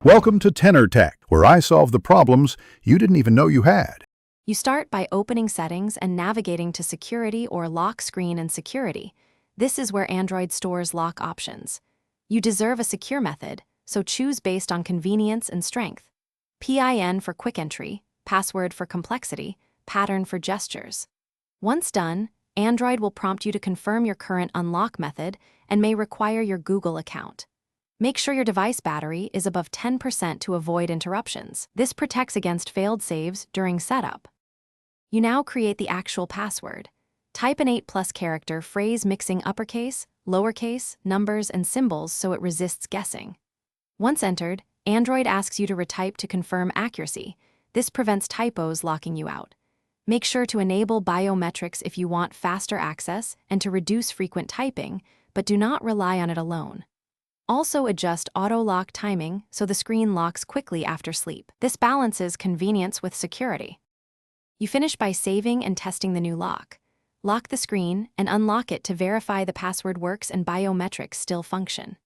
Welcome to Tenor Tech, where I solve the problems you didn't even know you had. You start by opening Settings and navigating to Security or Lock Screen and Security. This is where Android stores lock options. You deserve a secure method, so choose based on convenience and strength. PIN for quick entry, password for complexity, pattern for gestures. Once done, Android will prompt you to confirm your current unlock method and may require your Google account. Make sure your device battery is above 10% to avoid interruptions. This protects against failed saves during setup. You now create the actual password. Type an 8+ character phrase mixing uppercase, lowercase, numbers, and symbols so it resists guessing. Once entered, Android asks you to retype to confirm accuracy. This prevents typos locking you out. Make sure to enable biometrics if you want faster access and to reduce frequent typing, but do not rely on it alone. Also adjust auto-lock timing so the screen locks quickly after sleep. This balances convenience with security. You finish by saving and testing the new lock. Lock the screen and unlock it to verify the password works and biometrics still function.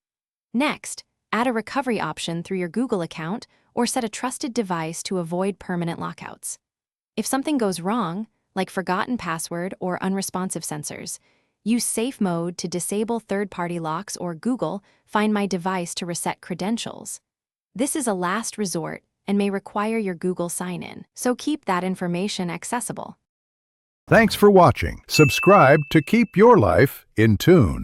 Next, add a recovery option through your Google account or set a trusted device to avoid permanent lockouts. If something goes wrong, like forgotten password or unresponsive sensors, use Safe Mode to disable third-party locks or Google Find My Device to reset credentials. This is a last resort and may require your Google sign-in, so keep that information accessible. Thanks for watching. Subscribe to keep your life in tune.